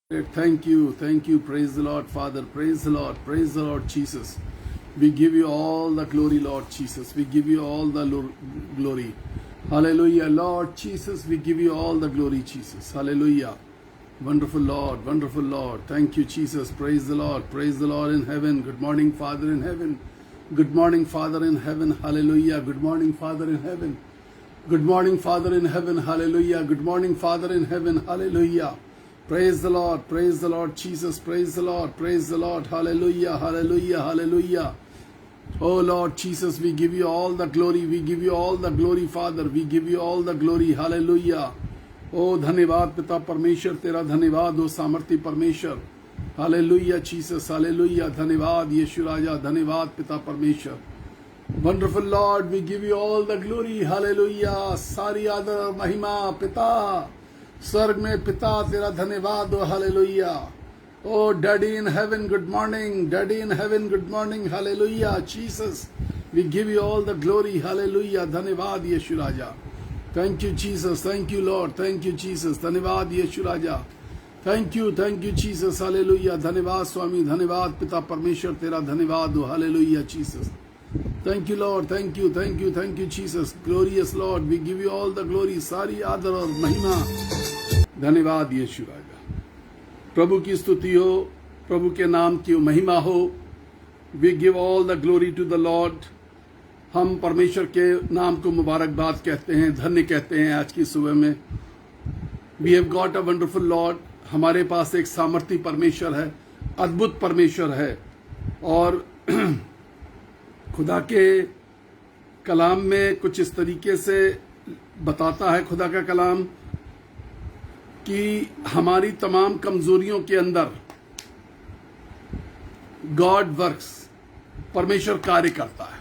Thank you. Praise the Lord, Father. Praise the Lord, Jesus. We give you all the glory, Lord Jesus. We give you all the glory. Hallelujah, Lord Jesus. We give you all the glory, Jesus. Hallelujah. Wonderful Lord, wonderful Lord. Thank you, Jesus. Praise the Lord in heaven. Good morning, Father in heaven. Good morning, Father in heaven. Hallelujah. Good morning, Father in heaven. Good morning, Father in heaven. Hallelujah. Good morning, Father in heaven. Hallelujah. Praise the Lord Jesus, praise the Lord, hallelujah, hallelujah, hallelujah. Oh Lord Jesus, we give you all the glory, Father, we give you all the glory, hallelujah. Oh धन्यवाद पिता परमेश्वर, तेरा धन्यवाद हो सामर्थी परमेश्वर, hallelujah Jesus, hallelujah, धन्यवाद यीशु राजा, धन्यवाद पिता परमेश्वर. Wonderful Lord, we give you all the glory, hallelujah, सारी आदर महिमा पिता स्वर्ग में पिता तेरा धन्यवाद हो hallelujah. Oh daddy in heaven good morning, daddy in heaven good morning, hallelujah Jesus. We give you all the glory, hallelujah. धन्यवाद यीशु राजा. Thank you Jesus, thank you Lord, thank you Jesus. धन्यवाद यीशु राजा. Thank you Jesus, hallelujah. धन्यवाद स्वामी, धन्यवाद पिता परमेश्वर तेरा धन्यवाद हो hallelujah Jesus. Thank you Lord, thank you Jesus. Glorious Lord, we give you all the glory, सारी आदर और महिमा. धन्यवाद यीशु राजा. प्रभु की स्तुति हो, प्रभु के नाम की महिमा हो. We give all the glory to the lord. हम परमेश्वर के नाम को मुबारकबाद कहते हैं, धन्य कहते हैं. आज की सुबह में we have got a wonderful lord. हमारे पास एक सामर्थी परमेश्वर है, अद्भुत परमेश्वर है. और खुदा के कलाम में कुछ इस तरीके से बताता है खुदा का कलाम कि हमारी तमाम कमजोरियों के अंदर गॉड वर्क्स, परमेश्वर कार्य करता है.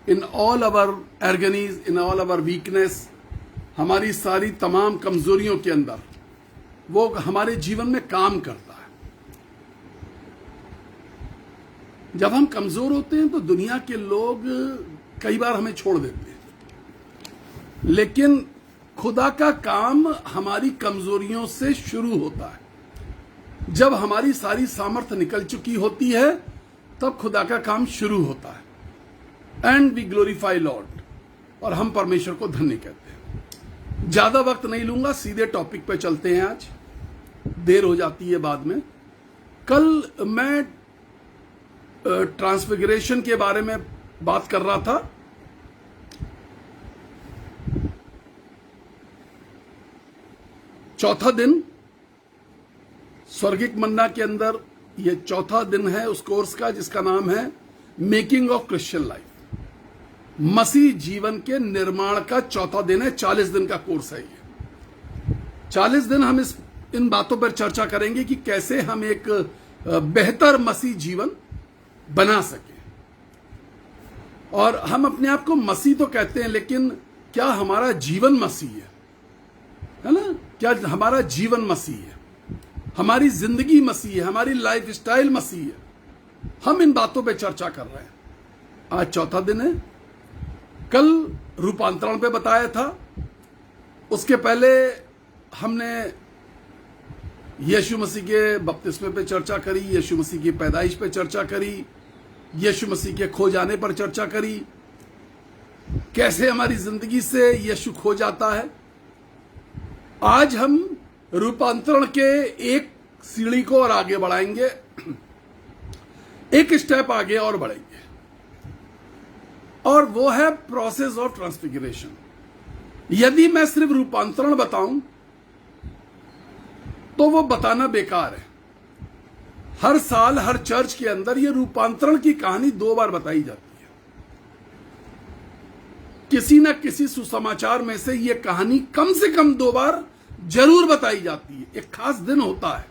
In all our agonies, in all our weakness, हमारी सारी तमाम कमजोरियों के अंदर वो हमारे जीवन में काम करता है. जब हम कमजोर होते हैं तो दुनिया के लोग कई बार हमें छोड़ देते हैं, लेकिन खुदा का काम हमारी कमजोरियों से शुरू होता है. जब हमारी सारी सामर्थ्य निकल चुकी होती है तब खुदा का काम शुरू होता है. एंड वी ग्लोरीफाई लॉर्ड, और हम परमेश्वर को धन्य कहते हैं. ज्यादा वक्त नहीं लूंगा, सीधे टॉपिक पे चलते हैं. आज देर हो जाती है बाद में. कल मैं ट्रांसफिगरेशन के बारे में बात कर रहा था. चौथा दिन स्वर्गिक मन्ना के अंदर, यह चौथा दिन है उस कोर्स का जिसका नाम है मेकिंग ऑफ क्रिश्चियन लाइफ. मसीह जीवन के निर्माण का चौथा दिन है. 40 दिन का कोर्स है ये. 40 दिन हम इन बातों पर चर्चा करेंगे कि कैसे हम एक बेहतर मसीह जीवन बना सके. और हम अपने आप को मसीह तो कहते हैं, लेकिन क्या हमारा जीवन मसीह है ना? क्या हमारा जीवन मसीह है? हमारी जिंदगी मसीह है? हमारी लाइफ स्टाइल मसीह है? हम इन बातों पे चर्चा कर रहे हैं. आज चौथा दिन है. कल रूपांतरण पे बताया था. उसके पहले हमने यीशु मसीह के बपतिस्मे पे चर्चा करी, यीशु मसीह की पैदाइश पे चर्चा करी, यीशु मसीह के खो जाने पर चर्चा करी, कैसे हमारी जिंदगी से यीशु खो जाता है. आज हम रूपांतरण के एक सीढ़ी को और आगे बढ़ाएंगे, एक स्टेप आगे और बढ़ेंगे, और वो है प्रोसेस ऑफ ट्रांसफिगरेशन. यदि मैं सिर्फ रूपांतरण बताऊं तो वो बताना बेकार है. हर साल हर चर्च के अंदर ये रूपांतरण की कहानी 2 बार बताई जाती है. किसी न किसी सुसमाचार में से ये कहानी कम से कम 2 बार जरूर बताई जाती है. एक खास दिन होता है,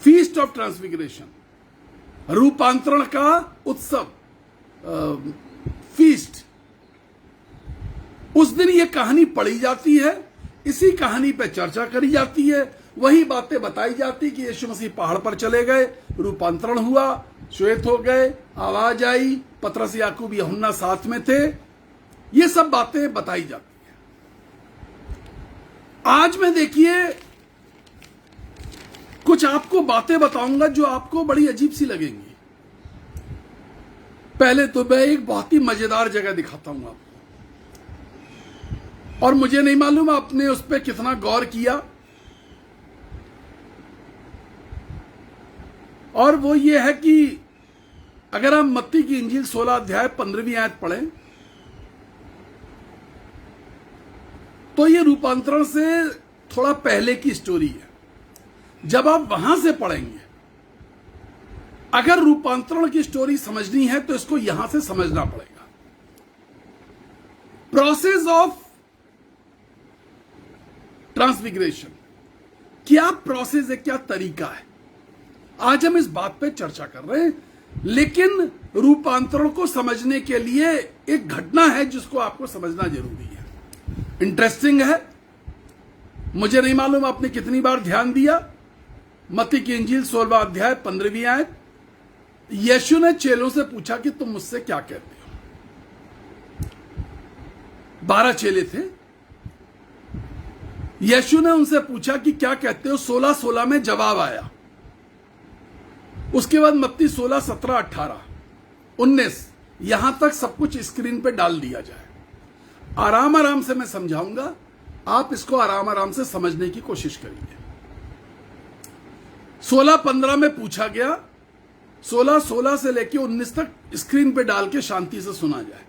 फीस्ट ऑफ ट्रांसफिगरेशन, रूपांतरण का उत्सव, फीस्ट. उस दिन ये कहानी पढ़ी जाती है, इसी कहानी पे चर्चा करी जाती है, वही बातें बताई जाती कि यीशु मसीह पहाड़ पर चले गए, रूपांतरण हुआ, श्वेत हो गए, आवाज आई, पतरस याकूब यूहन्ना साथ में थे. ये सब बातें बताई जाती हैं. आज में देखिए कुछ आपको बातें बताऊंगा जो आपको बड़ी अजीब सी लगेंगी। पहले तो मैं एक बहुत ही मजेदार जगह दिखाता हूं आपको, और मुझे नहीं मालूम आपने उस पर कितना गौर किया। और वो ये है कि अगर हम मत्ती की इंजील 16 अध्याय 15वीं आयत पढ़ें तो ये रूपांतरण से थोड़ा पहले की स्टोरी है। जब आप वहां से पढ़ेंगे, अगर रूपांतरण की स्टोरी समझनी है तो इसको यहां से समझना पड़ेगा। प्रोसेस ऑफ ट्रांसफिगरेशन क्या प्रोसेस है, क्या तरीका है, आज हम इस बात पे चर्चा कर रहे हैं। लेकिन रूपांतरण को समझने के लिए एक घटना है जिसको आपको समझना जरूरी है। इंटरेस्टिंग है, मुझे नहीं मालूम आपने कितनी बार ध्यान दिया। मत्ती की इंजील 16वां अध्याय 15वीं आयत, यीशु ने चेलों से पूछा कि तुम मुझसे क्या कहते हो। 12 चेले थे। यीशु ने उनसे पूछा कि क्या कहते हो। 16 में जवाब आया। उसके बाद मत्ती 16, 17, 18, 19, यहां तक सब कुछ स्क्रीन पे डाल दिया जाए। आराम आराम से मैं समझाऊंगा, आप इसको आराम आराम से समझने की कोशिश करिए। 16-15 में पूछा गया, 16 से लेकर 19 तक स्क्रीन पे डाल के शांति से सुना जाए।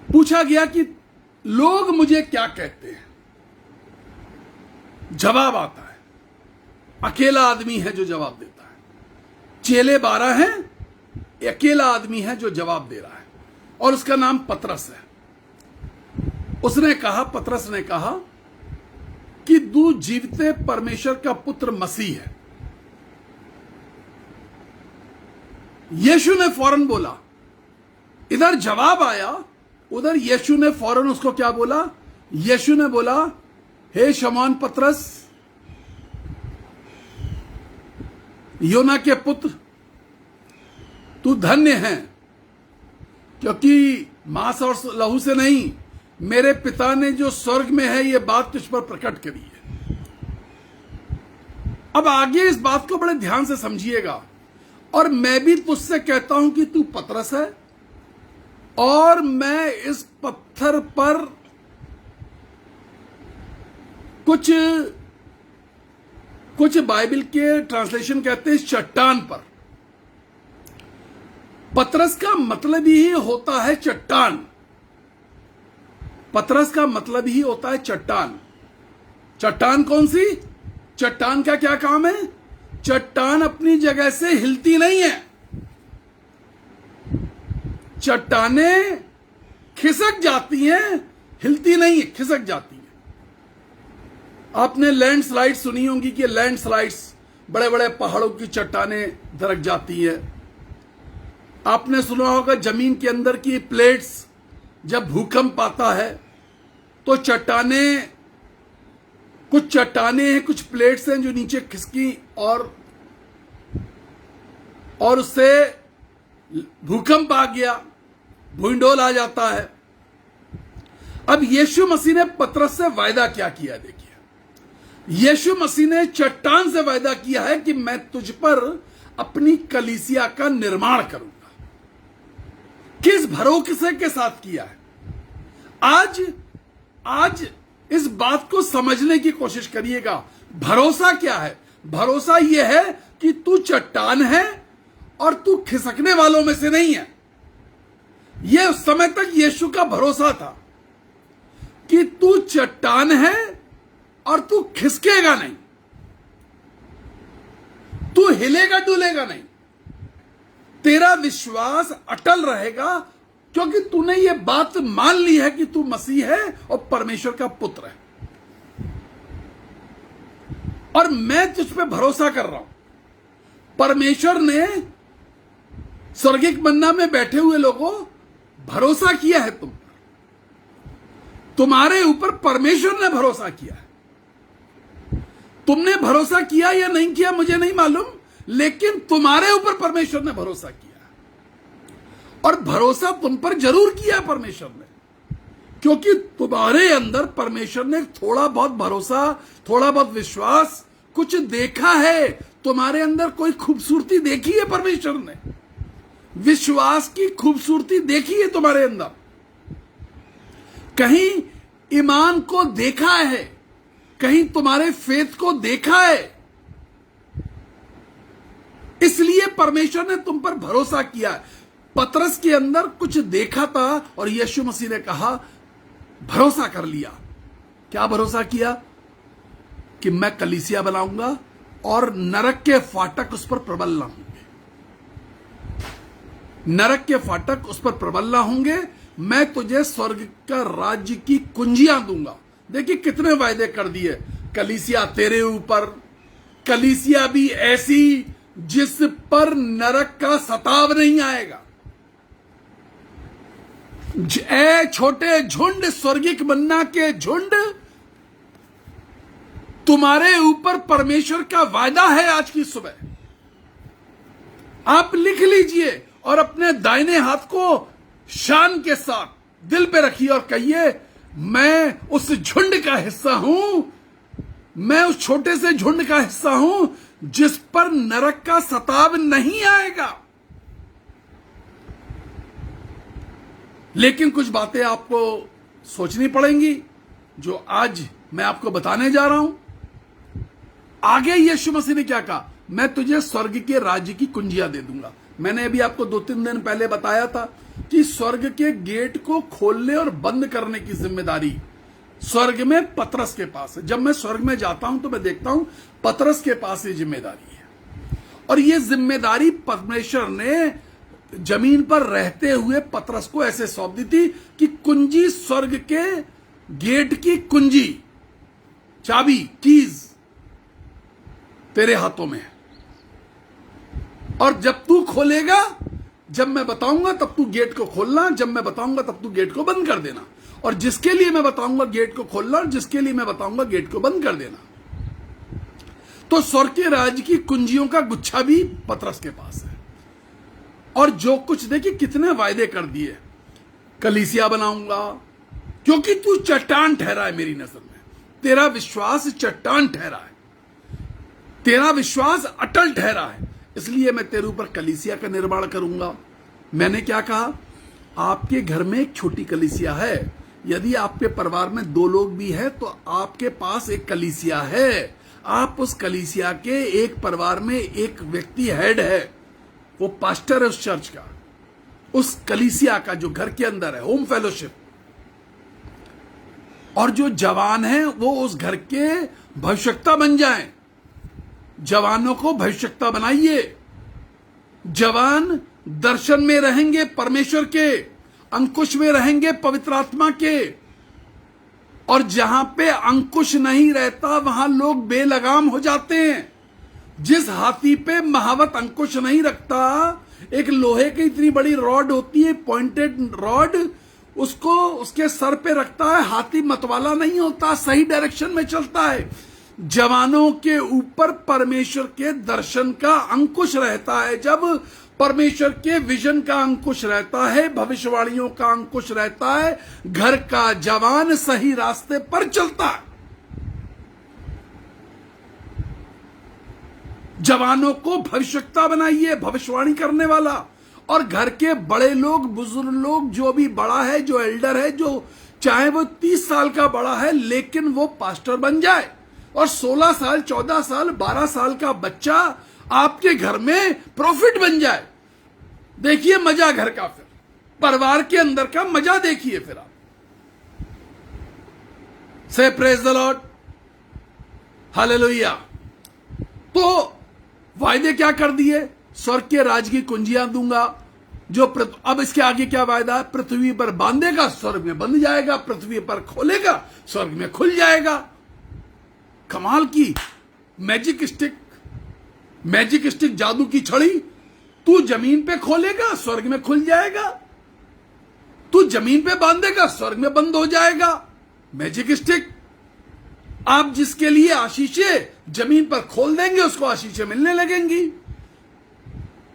पूछा गया कि लोग मुझे क्या कहते हैं। जवाब आता है, अकेला आदमी है जो जवाब देता है। चेले 12 हैं, अकेला आदमी है जो जवाब दे रहा है, और उसका नाम पतरस है। पतरस ने कहा कि तू जीवते परमेश्वर का पुत्र मसीह है। यीशु ने फौरन बोला, इधर जवाब आया, उधर यीशु ने फौरन उसको क्या बोला। यीशु ने बोला, हे शमौन पतरस, योना के पुत्र, तू धन्य है, क्योंकि मांस और लहू से नहीं, मेरे पिता ने जो स्वर्ग में है ये बात तुझ पर प्रकट करी है। अब आगे इस बात को बड़े ध्यान से समझिएगा। और मैं भी तुझसे कहता हूं कि तू पतरस है, और मैं इस पत्थर पर कुछ बाइबल के ट्रांसलेशन कहते हैं चट्टान पर। पतरस का मतलब ही होता है चट्टान। पतरस का मतलब ही होता है चट्टान। चट्टान कौन सी? चट्टान का क्या काम है? चट्टान अपनी जगह से हिलती नहीं है। चट्टानें खिसक जाती हैं, हिलती नहीं है, खिसक जाती हैं। आपने लैंडस्लाइड सुनी होंगी कि लैंडस्लाइड्स, बड़े बड़े पहाड़ों की चट्टानें दरक जाती है। आपने सुना होगा जमीन के अंदर की प्लेट्स जब भूकंप आता है तो कुछ चट्टानें हैं, कुछ प्लेट्स हैं जो नीचे खिसकी और उससे भूकंप आ गया, भूइंडोल आ जाता है। अब यीशु मसीह ने पतरस से वायदा क्या किया? देखिए, यीशु मसीह ने चट्टान से वायदा किया है कि मैं तुझ पर अपनी कलीसिया का निर्माण करूंगा। किस भरोसे के साथ किया है? आज इस बात को समझने की कोशिश करिएगा। भरोसा क्या है? भरोसा यह है कि तू चट्टान है और तू खिसकने वालों में से नहीं है। यह उस समय तक यीशु का भरोसा था कि तू चट्टान है और तू खिसकेगा नहीं, तू हिलेगा डुलेगा नहीं, तेरा विश्वास अटल रहेगा, क्योंकि तूने ये बात मान ली है कि तू मसीह है और परमेश्वर का पुत्र है। और मैं तुझ पे भरोसा कर रहा हूं। परमेश्वर ने स्वर्गिक मन्ना में बैठे हुए लोगों भरोसा किया है तुम पर। तुम्हारे ऊपर परमेश्वर ने भरोसा किया है। तुमने भरोसा किया या नहीं किया मुझे नहीं मालूम, लेकिन तुम्हारे ऊपर परमेश्वर ने भरोसा किया, और भरोसा तुम पर जरूर किया परमेश्वर ने, क्योंकि तुम्हारे अंदर परमेश्वर ने थोड़ा बहुत भरोसा, थोड़ा बहुत विश्वास, कुछ देखा है। तुम्हारे अंदर कोई खूबसूरती देखी है परमेश्वर ने, विश्वास की खूबसूरती देखी है तुम्हारे अंदर, कहीं ईमान को देखा है, कहीं तुम्हारे फेथ को देखा है। इसलिए परमेश्वर ने तुम पर भरोसा किया। पतरस के अंदर कुछ देखा था और यीशु मसीह ने कहा भरोसा कर लिया। क्या भरोसा किया? कि मैं कलीसिया बनाऊंगा और नरक के फाटक उस पर प्रबल ना होंगे, नरक के फाटक उस पर प्रबल ना होंगे। मैं तुझे स्वर्ग का राज्य की कुंजियां दूंगा। देखिए कितने वायदे कर दिए। कलीसिया तेरे ऊपर, कलीसिया भी ऐसी जिस पर नरक का सताव नहीं आएगा। ए छोटे झुंड, स्वर्गिक मन्ना के झुंड, तुम्हारे ऊपर परमेश्वर का वायदा है। आज की सुबह आप लिख लीजिए और अपने दाहिने हाथ को शान के साथ दिल पे रखिए और कहिए मैं उस झुंड का हिस्सा हूं, मैं उस छोटे से झुंड का हिस्सा हूं जिस पर नरक का सताव नहीं आएगा। लेकिन कुछ बातें आपको सोचनी पड़ेंगी जो आज मैं आपको बताने जा रहा हूं। आगे यीशु मसीह ने क्या कहा? मैं तुझे स्वर्ग के राज्य की कुंजियां दे दूंगा। मैंने अभी आपको 2-3 दिन पहले बताया था कि स्वर्ग के गेट को खोलने और बंद करने की जिम्मेदारी स्वर्ग में पतरस के पास है। जब मैं स्वर्ग में जाता हूं तो मैं देखता हूं पतरस के पास ये जिम्मेदारी है। और ये जिम्मेदारी परमेश्वर ने जमीन पर रहते हुए पतरस को ऐसे सौंप दी थी कि कुंजी, स्वर्ग के गेट की कुंजी, चाबी, कीज तेरे हाथों में है। और जब तू खोलेगा, जब मैं बताऊंगा तब तू गेट को खोलना, जब मैं बताऊंगा तब तू गेट को बंद कर देना। और जिसके लिए मैं बताऊंगा गेट को खोलना, और जिसके लिए मैं बताऊंगा गेट को बंद कर देना। तो स्वर्ग के राज्य की कुंजियों का गुच्छा भी पतरस के पास है। और जो कुछ, देखिए कितने वायदे कर दिए। कलीसिया बनाऊंगा, क्योंकि तू चट्टान ठहरा है मेरी नजर में, तेरा विश्वास चट्टान ठहरा है, तेरा विश्वास अटल ठहरा है, इसलिए मैं तेरे ऊपर कलीसिया का निर्माण करूंगा। मैंने क्या कहा? आपके घर में एक छोटी कलीसिया है। यदि आपके परिवार में 2 लोग भी हैं तो आपके पास एक कलीसिया है। आप उस कलीसिया के एक परिवार में एक व्यक्ति हेड है, वो पास्टर है उस चर्च का, उस कलीसिया का जो घर के अंदर है, होम फेलोशिप। और जो जवान हैं वो उस घर के भविष्यवक्ता बन जाएं। जवानों को भविष्यवक्ता बनाइए। जवान दर्शन में रहेंगे, परमेश्वर के अंकुश में रहेंगे, पवित्र आत्मा के। और जहां पे अंकुश नहीं रहता वहां लोग बेलगाम हो जाते हैं। जिस हाथी पे महावत अंकुश नहीं रखता, एक लोहे की इतनी बड़ी रॉड होती है, पॉइंटेड रॉड, उसको उसके सर पे रखता है, हाथी मतवाला नहीं होता, सही डायरेक्शन में चलता है। जवानों के ऊपर परमेश्वर के दर्शन का अंकुश रहता है। जब परमेश्वर के विजन का अंकुश रहता है, भविष्यवाणियों का अंकुश रहता है, घर का जवान सही रास्ते पर चलता है। जवानों को भविष्यवक्ता बनाइए, भविष्यवाणी करने वाला। और घर के बड़े लोग, बुजुर्ग लोग, जो भी बड़ा है, जो एल्डर है, जो चाहे वो 30 साल का बड़ा है लेकिन वो पास्टर बन जाए। और 16 साल, 14 साल, 12 साल का बच्चा आपके घर में प्रॉफिट बन जाए। देखिए मजा घर का, फिर परिवार के अंदर का मजा देखिए। फिर आप से प्रेज द लॉर्ड, हालेलुया। तो वायदे क्या कर दिए? स्वर्ग के राज की कुंजियां दूंगा। जो अब इसके आगे क्या वायदा है? पृथ्वी पर बांधेगा, स्वर्ग में बंध जाएगा, पृथ्वी पर खोलेगा, स्वर्ग में खुल जाएगा। कमाल की मैजिक स्टिक, मैजिक स्टिक, जादू की छड़ी। तू जमीन पे खोलेगा, स्वर्ग में खुल जाएगा। तू जमीन पे बांधेगा, स्वर्ग में बंद हो जाएगा। Magic stick. आप जिसके लिए आशीषें जमीन पर खोल देंगे, उसको आशीषें मिलने लगेंगी।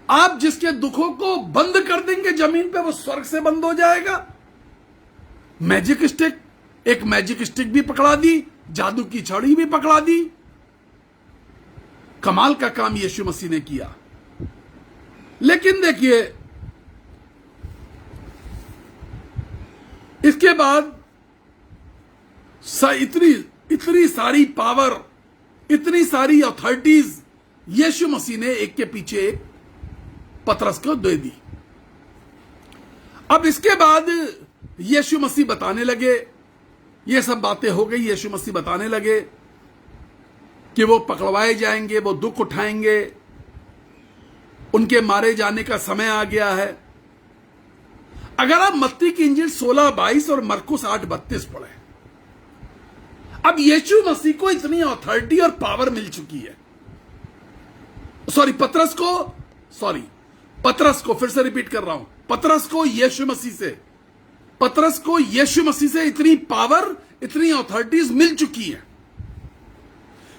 आप जिसके दुखों को बंद कर देंगे जमीन पे, वो स्वर्ग से बंद हो जाएगा। मैजिक स्टिक, एक मैजिक स्टिक भी पकड़ा दी, जादू की छड़ी भी पकड़ा दी। कमाल का काम यीशु मसीह ने किया। लेकिन देखिए, इसके बाद इतनी सारी पावर, इतनी सारी अथॉरिटीज यीशु मसीह ने एक के पीछे एक पतरस को दे दी। अब इसके बाद यीशु मसीह बताने लगे, ये सब बातें हो गई, यीशु मसीह बताने लगे कि वो पकड़वाए जाएंगे, वो दुख उठाएंगे, उनके मारे जाने का समय आ गया है। अगर आप मत्ती की इंजील 16:22 और मरकुस 8:32 पढ़े, अब यीशु मसीह को इतनी अथॉरिटी और पावर मिल चुकी है। पतरस को फिर से रिपीट कर रहा हूं, पतरस को यीशु मसीह से इतनी पावर, इतनी अथॉरिटीज मिल चुकी है।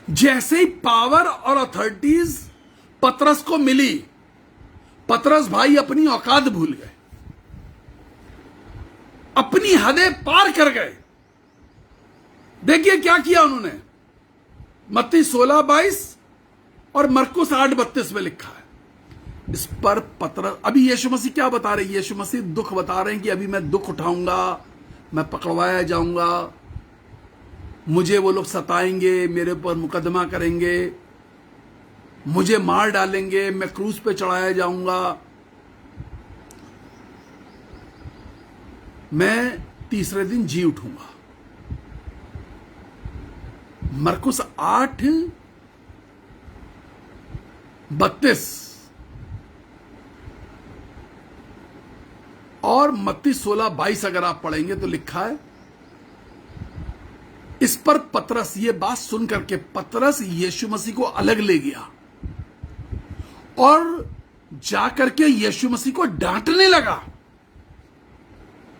जैसे ही पावर और अथॉरिटीज पतरस को मिली, पतरस भाई अपनी औकात भूल गए, अपनी हदें पार कर गए। देखिए क्या किया उन्होंने। मत्ती 16:22 और मरकुस 8:32 में लिखा है। इस पर पतरस, अभी यीशु मसीह क्या बता रहे हैं? यीशु मसीह दुख बता रहे हैं कि अभी मैं दुख उठाऊंगा, मैं पकड़वाया जाऊंगा, मुझे वो लोग सताएंगे, मेरे ऊपर मुकदमा करेंगे, मुझे मार डालेंगे, मैं क्रूस पे चढ़ाया जाऊंगा, मैं तीसरे दिन जी उठूंगा। मरकुस 8:32 और मत्ती 16:22 अगर आप पढ़ेंगे तो लिखा है, इस पर पतरस, ये बात सुनकर के पतरस यीशु मसीह को अलग ले गया और जाकर के यीशु मसीह को डांटने लगा।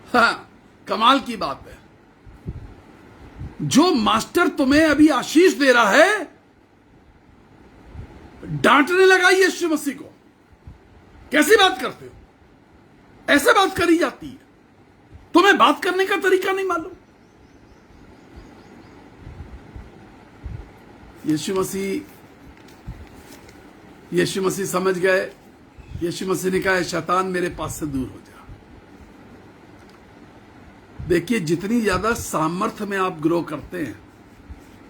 हाँ, कमाल की बात है। जो मास्टर तुम्हें अभी आशीष दे रहा है, डांटने लगा यीशु मसीह को। कैसी बात करते हो? ऐसे बात करी जाती है? तुम्हें बात करने का तरीका नहीं मालूम? यीशु मसीह समझ गए। यीशु मसीह ने कहा, शैतान मेरे पास से दूर हो जा। देखिए, जितनी ज्यादा सामर्थ्य में आप ग्रो करते हैं,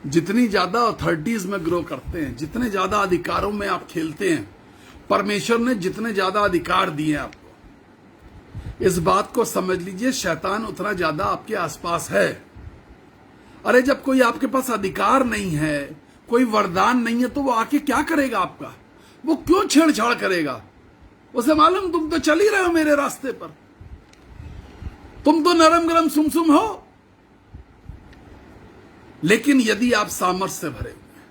जितनी ज्यादा अथॉरिटीज में ग्रो करते हैं, जितने ज्यादा अधिकारों में आप खेलते हैं, परमेश्वर ने जितने ज्यादा अधिकार दिए हैं आपको, इस बात को समझ लीजिए, शैतान उतना ज्यादा आपके आसपास है। अरे जब कोई आपके पास अधिकार नहीं है, कोई वरदान नहीं है, तो वो आके क्या करेगा आपका? वो क्यों छेड़छाड़ करेगा? उसे मालूम तुम तो चल ही रहे हो मेरे रास्ते पर, तुम तो नरम गरम सुमसुम हो। लेकिन यदि आप सामर्थ्य से भरे हुए हैं,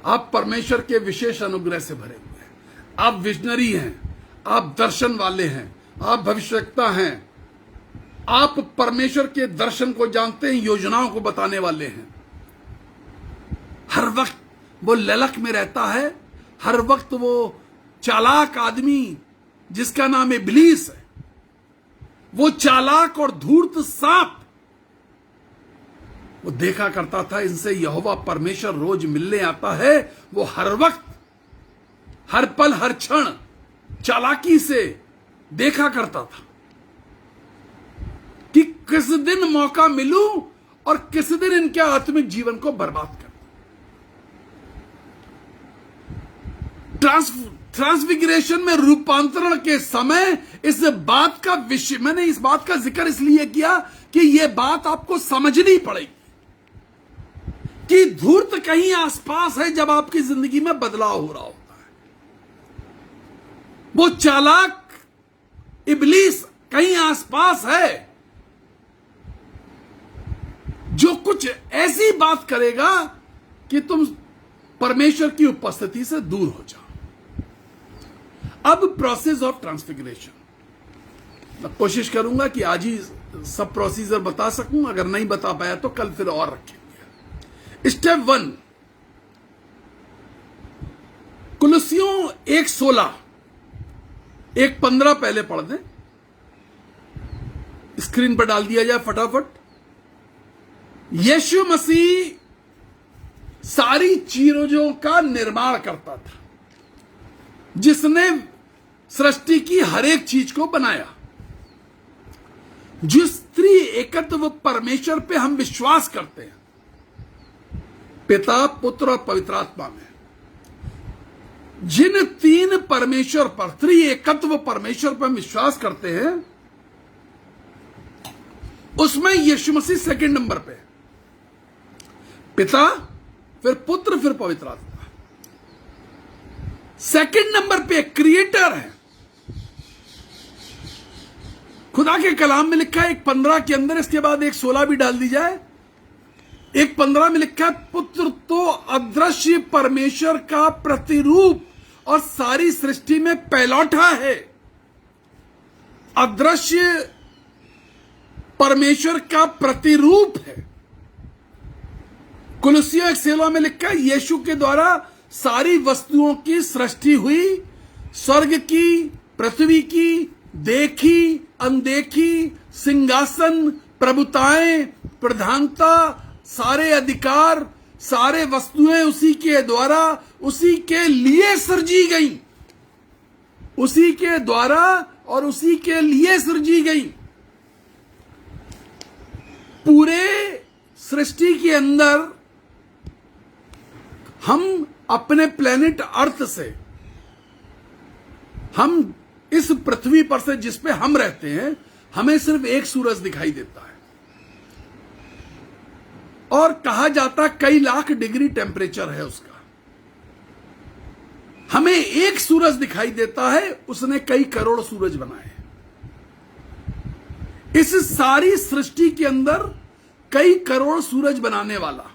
आप परमेश्वर के विशेष अनुग्रह से भरे हुए हैं, आप विजनरी हैं, आप दर्शन वाले हैं, आप भविष्यवक्ता हैं, आप परमेश्वर के दर्शन को जानते हैं, योजनाओं को बताने वाले हैं, हर वक्त वो ललक में रहता है, हर वक्त वो चालाक आदमी जिसका नाम इब्लीस है, वो चालाक और धूर्त सांप, वो देखा करता था इनसे यहोवा परमेश्वर रोज मिलने आता है। वो हर वक्त, हर पल, हर क्षण चालाकी से देखा करता था कि किस दिन मौका मिलूं और किस दिन इनके आत्मिक जीवन को बर्बाद कर। ट्रांसफिगरेशन में रूपांतरण के समय इस बात का विषय, मैंने इस बात का जिक्र इसलिए किया कि यह बात आपको समझनी पड़ेगी कि धूर्त कहीं आसपास है जब आपकी जिंदगी में बदलाव हो रहा होता है। वो चालाक इब्लीस कहीं आसपास है जो कुछ ऐसी बात करेगा कि तुम परमेश्वर की उपस्थिति से दूर हो जाओ। अब प्रोसेस ऑफ ट्रांसफिगरेशन, मैं कोशिश करूंगा कि आज ही सब प्रोसीजर बता सकूं, अगर नहीं बता पाया तो कल फिर और रखेंगे। स्टेप 1, कुलुस्सियों 1:16, 1:15 पहले पढ़ दें। स्क्रीन पर डाल दिया जाए फटाफट। यीशु मसीह सारी चीजों का निर्माण करता था, जिसने सृष्टि की हर एक चीज को बनाया। जिस त्रि एकत्व परमेश्वर पे हम विश्वास करते हैं, पिता, पुत्र और पवित्र आत्मा में, जिन तीन परमेश्वर पर, त्रि एकत्व परमेश्वर पर विश्वास करते हैं, उसमें यीशु मसीह सेकंड नंबर पे, पिता, फिर पुत्र, फिर पवित्र आत्मा। सेकंड नंबर पे क्रिएटर है। खुदा के कलाम में लिखा है 1:15 के अंदर, इसके बाद 1:16 भी डाल दी जाए। 1:15 में लिखा है, पुत्र तो अदृश्य परमेश्वर का प्रतिरूप और सारी सृष्टि में पहलौठा है। अदृश्य परमेश्वर का प्रतिरूप है। कुलुस्सियों 1:16 में लिखा है, यीशु के द्वारा सारी वस्तुओं की सृष्टि हुई, स्वर्ग की, पृथ्वी की, देखी अनदेखी, सिंहासन, प्रभुताएं, प्रधानता, सारे अधिकार, सारे वस्तुएं उसी के द्वारा, उसी के लिए सृजी गई। उसी के द्वारा और उसी के लिए सृजी गई। पूरे सृष्टि के अंदर हम अपने प्लेनेट अर्थ से, हम इस पृथ्वी पर से जिस पे हम रहते हैं, हमें सिर्फ एक सूरज दिखाई देता है, और कहा जाता कई लाख डिग्री टेम्परेचर है उसका। हमें एक सूरज दिखाई देता है, उसने कई करोड़ सूरज बनाए। इस सारी सृष्टि के अंदर कई करोड़ सूरज बनाने वाला,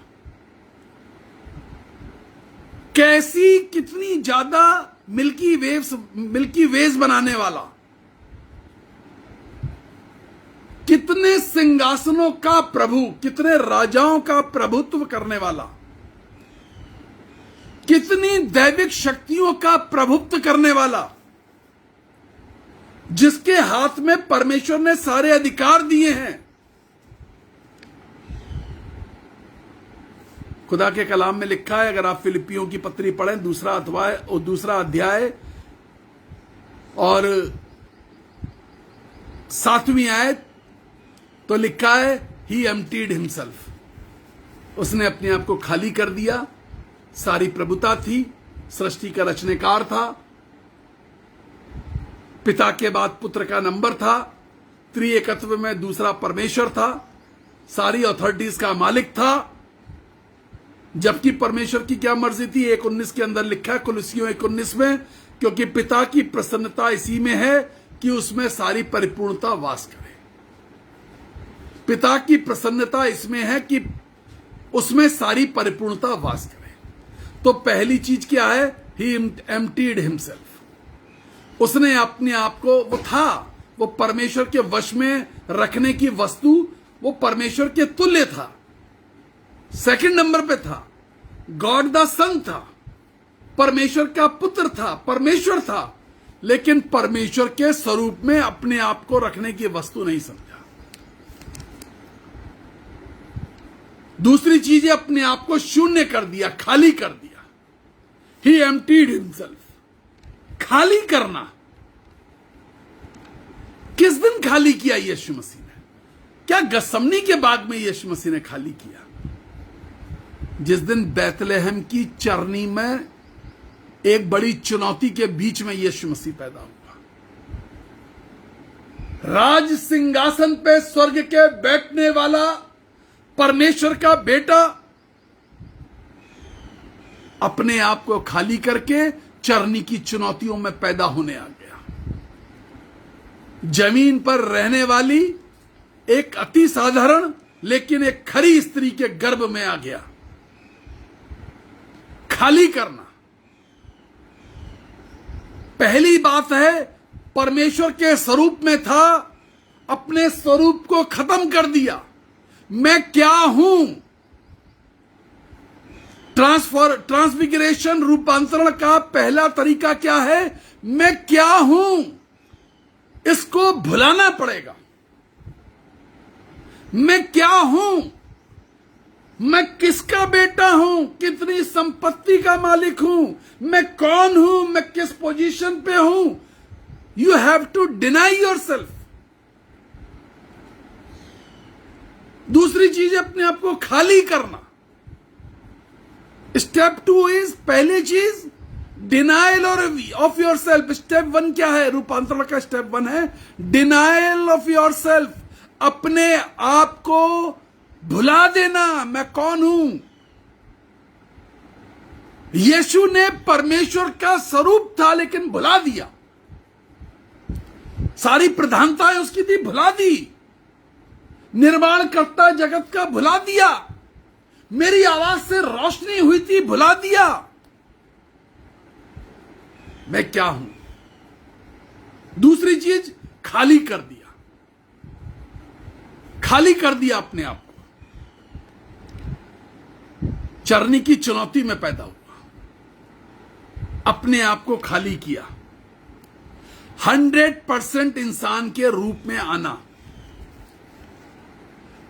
कैसी कितनी ज्यादा मिल्की वेज बनाने वाला, कितने सिंहासनों का प्रभु, कितने राजाओं का प्रभुत्व करने वाला, कितनी दैविक शक्तियों का प्रभुत्व करने वाला, जिसके हाथ में परमेश्वर ने सारे अधिकार दिए हैं। खुदा के कलाम में लिखा है, अगर आप फिलिपियों की पत्री पढ़ें, दूसरा अध्याय और 7वीं आयत, तो लिखा है, ही एम्प्टीड हिमसेल्फ, उसने अपने आप को खाली कर दिया। सारी प्रभुता थी, सृष्टि का रचनेकार था, पिता के बाद पुत्र का नंबर था, त्रिएकत्व में दूसरा परमेश्वर था, सारी अथॉरिटीज का मालिक था। जबकि परमेश्वर की क्या मर्जी थी, 1:19 के अंदर लिखा है, कुलुस्सियों 1:19 में, क्योंकि पिता की प्रसन्नता इसी में है कि उसमें सारी परिपूर्णता वास करे। पिता की प्रसन्नता इसमें है कि उसमें सारी परिपूर्णता वास करे। तो पहली चीज क्या है, ही एम्प्टीड हिमसेल्फ, उसने अपने आप को, वो था, वो परमेश्वर के वश में रखने की वस्तु, वो परमेश्वर के तुल्य था, सेकंड नंबर पे था। गॉड द सन था, परमेश्वर का पुत्र था, परमेश्वर था, लेकिन परमेश्वर के स्वरूप में अपने आप को रखने की वस्तु नहीं समझा। दूसरी चीज, अपने आप को शून्य कर दिया, खाली कर दिया। ही एम्प्टीड हिमसेल्फ, खाली करना। किस दिन खाली किया यीशु मसीह ने? क्या गसमनी के बाग में यीशु मसीह ने खाली किया? जिस दिन बैतलहम की चरनी में एक बड़ी चुनौती के बीच में यीशु मसीह पैदा हुआ। राज सिंहासन पे स्वर्ग के बैठने वाला परमेश्वर का बेटा अपने आप को खाली करके चरनी की चुनौतियों में पैदा होने आ गया। जमीन पर रहने वाली एक अति साधारण लेकिन एक खरी स्त्री के गर्भ में आ गया। खाली करना पहली बात है। परमेश्वर के स्वरूप में था, अपने स्वरूप को खत्म कर दिया। मैं क्या हूं? ट्रांसफिगरेशन, रूपांतरण का पहला तरीका क्या है? मैं क्या हूं, इसको भुलाना पड़ेगा। मैं क्या हूं, मैं किसका बेटा हूं, कितनी संपत्ति का मालिक हूं, मैं कौन हूं, मैं किस पोजीशन पे हूं। You have to deny yourself. दूसरी चीज अपने आप को खाली करना। स्टेप 2 इज, पहली चीज denial of your self. Step 1 क्या है? रूपांतरण का स्टेप 1 है डिनाइल ऑफ योर सेल्फ। अपने आप को भुला देना, मैं कौन हूं। यीशु ने परमेश्वर का स्वरूप था लेकिन भुला दिया। सारी प्रधानताएं उसकी थी, भुला दी। निर्माणकर्ता जगत का भुला दिया। मेरी आवाज से रोशनी हुई थी, भुला दिया। मैं क्या हूं। दूसरी चीज, खाली कर दिया। खाली कर दिया अपने आप को। चरनी की चुनौती में पैदा हुआ, अपने आप को खाली किया। 100% इंसान के रूप में आना,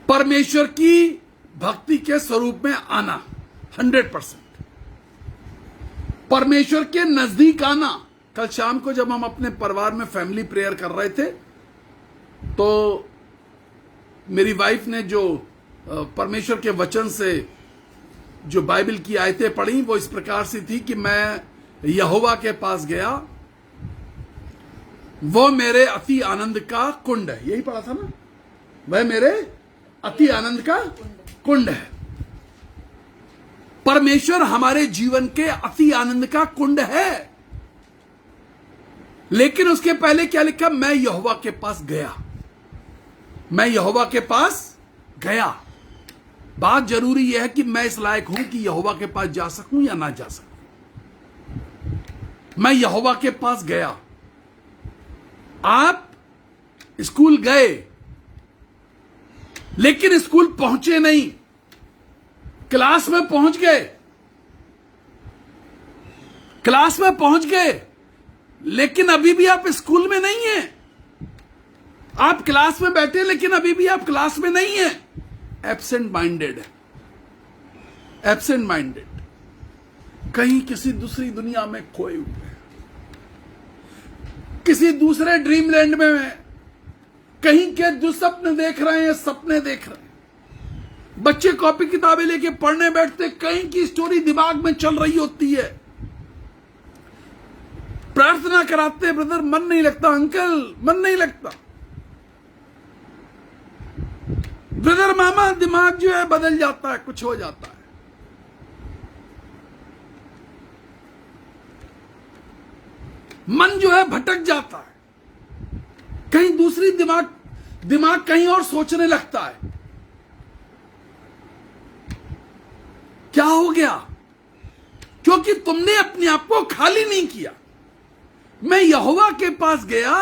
परमेश्वर की भक्ति के स्वरूप में आना, 100% परमेश्वर के नजदीक आना। कल शाम को जब हम अपने परिवार में फैमिली प्रेयर कर रहे थे तो मेरी वाइफ ने जो परमेश्वर के वचन से जो बाइबल की आयतें पढ़ी वो इस प्रकार से थी कि मैं यहोवा के पास गया, वो मेरे अति आनंद का कुंड है। यही पढ़ा था ना, वह मेरे अति आनंद का कुंड है। परमेश्वर हमारे जीवन के अति आनंद का कुंड है। लेकिन उसके पहले क्या लिखा? मैं यहोवा के पास गया। मैं यहोवा के पास गया। बात जरूरी यह है कि मैं इस लायक हूं कि यहोवा के पास जा सकूं या ना जा सकूं। मैं यहोवा के पास गया। आप स्कूल गए लेकिन स्कूल पहुंचे नहीं, क्लास में पहुंच गए। क्लास में पहुंच गए लेकिन अभी भी आप स्कूल में नहीं हैं। आप क्लास में बैठे लेकिन अभी भी आप क्लास में नहीं हैं। एब्सेंट माइंडेड है, एब्सेंट माइंडेड, कहीं किसी दूसरी दुनिया में खोए हुए हैं, किसी दूसरे ड्रीम लैंड में हैं, कहीं के दुस्वप्न देख रहे हैं, सपने देख रहे हैं। बच्चे कॉपी किताबें लेके पढ़ने बैठते, कहीं की स्टोरी दिमाग में चल रही होती है। प्रार्थना कराते, ब्रदर मन नहीं लगता, अंकल मन नहीं लगता, ब्रदर मामा दिमाग जो है बदल जाता है, कुछ हो जाता है। मन जो है भटक जाता है, कहीं दूसरी दिमाग कहीं और सोचने लगता है। क्या हो गया? क्योंकि तुमने अपने आप को खाली नहीं किया। मैं यहोवा के पास गया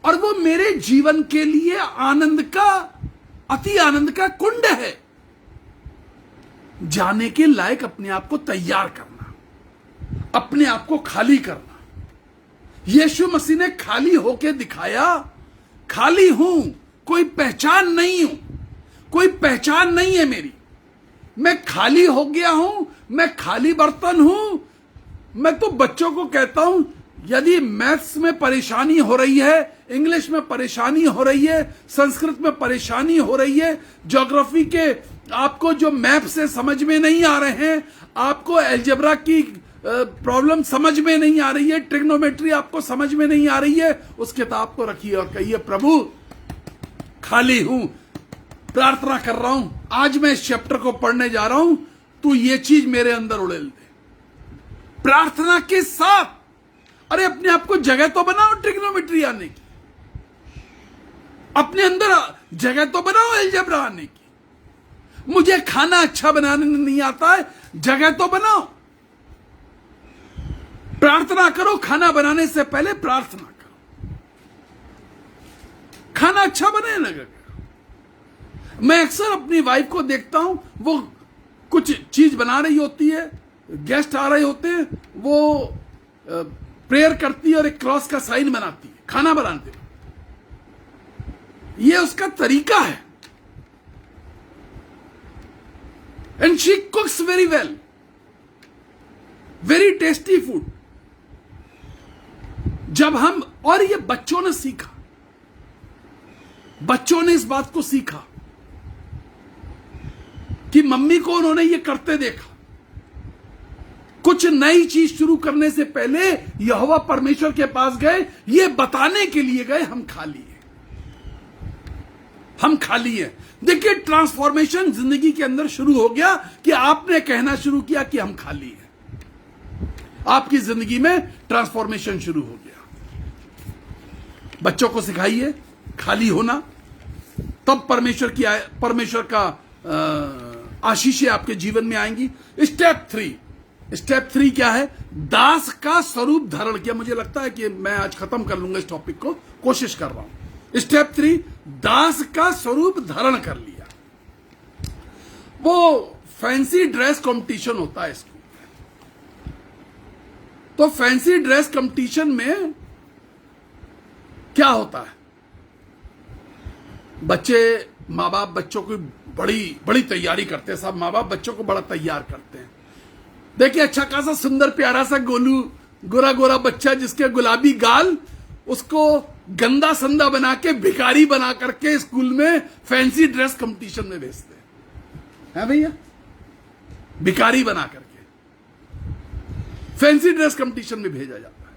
और वो मेरे जीवन के लिए आनंद का, अति आनंद का कुंड है। जाने के लायक अपने आप को तैयार करना, अपने आप को खाली करना। यीशु मसीह ने खाली होके दिखाया, खाली हूं, कोई पहचान नहीं हूं, कोई पहचान नहीं है मेरी। मैं खाली हो गया हूं, मैं खाली बर्तन हूं। मैं तो बच्चों को कहता हूं, यदि मैथ्स में परेशानी हो रही है, इंग्लिश में परेशानी हो रही है, संस्कृत में परेशानी हो रही है, ज्योग्राफी के आपको जो मैप से समझ में नहीं आ रहे हैं, आपको अलजेब्रा की प्रॉब्लम समझ में नहीं आ रही है, ट्रिग्नोमेट्री आपको समझ में नहीं आ रही है, उस किताब को रखिए और कहिए, प्रभु खाली हूं, प्रार्थना कर रहा हूं, आज मैं इस चैप्टर को पढ़ने जा रहा हूं, तू ये चीज मेरे अंदर उड़ेल दे। प्रार्थना के साथ, अरे अपने आप को जगह तो बनाओ ट्रिग्नोमेट्री आने की, अपने अंदर जगह तो बनाओ अलजेब्रा आने की। मुझे खाना अच्छा बनाने नहीं आता है, जगह तो बनाओ। प्रार्थना करो, खाना बनाने से पहले प्रार्थना करो, खाना अच्छा बने लगेगा। मैं अक्सर अपनी वाइफ को देखता हूं, वो कुछ चीज बना रही होती है, गेस्ट आ रहे होते हैं, वो प्रेयर करती है और एक क्रॉस का साइन बनाती है खाना बनाते हुए। ये उसका तरीका है। and she cooks very well, very tasty food. जब हम, और ये बच्चों ने सीखा, बच्चों ने इस बात को सीखा कि मम्मी को उन्होंने ये करते देखा। कुछ नई चीज शुरू करने से पहले यहोवा परमेश्वर के पास गए, ये बताने के लिए गए हम खाली हैं, हम खाली हैं। देखिए ट्रांसफॉर्मेशन जिंदगी के अंदर शुरू हो गया कि आपने कहना शुरू किया कि हम खाली हैं। आपकी जिंदगी में ट्रांसफॉर्मेशन शुरू हो गया। बच्चों को सिखाइए खाली होना, तब परमेश्वर का आशीषें आपके जीवन में आएंगी। स्टेप थ्री क्या है? दास का स्वरूप धारण किया। मुझे लगता है कि मैं आज खत्म कर लूंगा इस टॉपिक को, कोशिश कर रहा हूं। स्टेप 3, दास का स्वरूप धारण कर लिया। वो फैंसी ड्रेस कंपटीशन होता है स्कूल में, तो फैंसी ड्रेस कंपटीशन में क्या होता है? बच्चे, माँ बाप बच्चों को बड़ी तैयारी करते हैं। सब माँ बाप बच्चों को बड़ा तैयार करते हैं। देखिए अच्छा खासा सुंदर प्यारा सा गोलू गोरा गोरा बच्चा जिसके गुलाबी गाल, उसको गंदा संदा बना के भिखारी बना करके स्कूल में फैंसी ड्रेस कंपटीशन में भेजते हैं भैया। भिखारी बना करके फैंसी ड्रेस कंपटीशन में भेजा जाता है।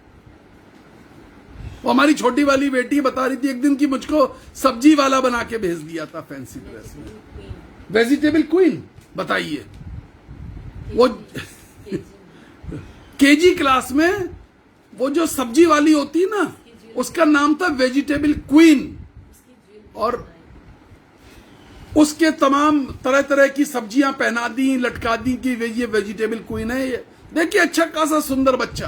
वो हमारी छोटी वाली बेटी बता रही थी एक दिन की, मुझको सब्जी वाला बना के भेज दिया था फैंसी ड्रेस में। वेजिटेबल क्वीन, बताइए। वो केजी क्लास में वो जो सब्जी वाली होती ना, उसका नाम था वेजिटेबल क्वीन, और उसके तमाम तरह तरह की सब्जियां पहना दी, लटका दी कि ये वेजिटेबल क्वीन है। ये देखिए अच्छा खासा सुंदर बच्चा।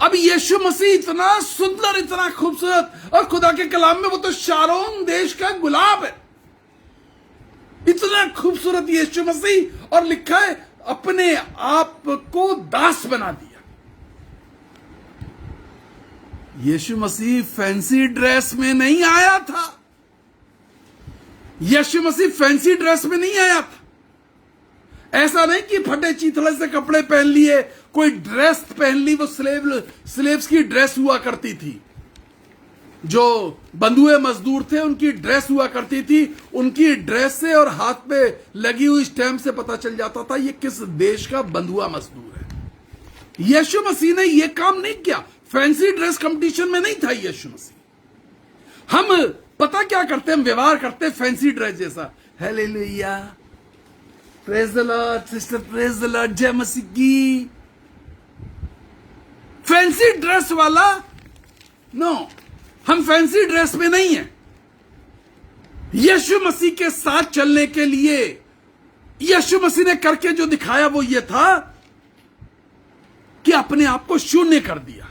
अब यीशु मसीह इतना सुंदर, इतना खूबसूरत, और खुदा के कलाम में वो तो शारोन देश का गुलाब है। इतना खूबसूरत यीशु मसीह, और लिखा है अपने आप को दास बना दिया। यीशु मसीह फैंसी ड्रेस में नहीं आया था। यीशु मसीह फैंसी ड्रेस में नहीं आया था। ऐसा नहीं कि फटे चीथड़े से कपड़े पहन लिए, कोई ड्रेस पहन ली। वो स्लेव्स की ड्रेस हुआ करती थी, जो बंधुए मजदूर थे उनकी ड्रेस हुआ करती थी। उनकी ड्रेस से और हाथ पे लगी हुई स्टैम्प से पता चल जाता था ये किस देश का बंधुआ मजदूर है। यीशु मसीह ने यह काम नहीं किया। फैंसी ड्रेस कंपटीशन में नहीं था यीशु मसीह। हम पता क्या करते हैं? हम व्यवहार करते हैं फैंसी ड्रेस जैसा। Hallelujah, praise the Lord sister, praise the Lord, जय मसीह की। फैंसी ड्रेस वाला नो, हम फैंसी ड्रेस में नहीं है। यीशु मसीह के साथ चलने के लिए यीशु मसीह ने करके जो दिखाया वो ये था कि अपने आप को शून्य कर दिया,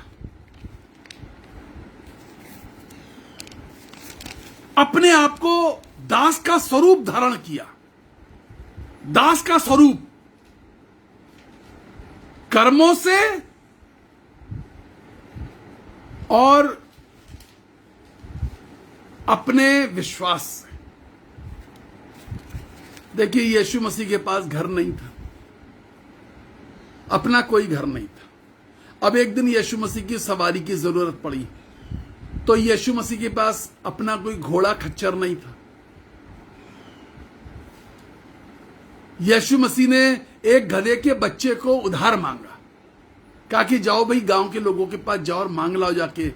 अपने आप को दास का स्वरूप धारण किया। दास का स्वरूप कर्मों से और अपने विश्वास से। देखिए यीशु मसीह के पास घर नहीं था, अपना कोई घर नहीं था। अब एक दिन यीशु मसीह की सवारी की जरूरत पड़ी, तो यीशु मसीह के पास अपना कोई घोड़ा खच्चर नहीं था। यीशु मसीह ने एक गधे के बच्चे को उधार मांगा, कहा कि जाओ भाई गांव के लोगों के पास जाओ और मांग लाओ जाके,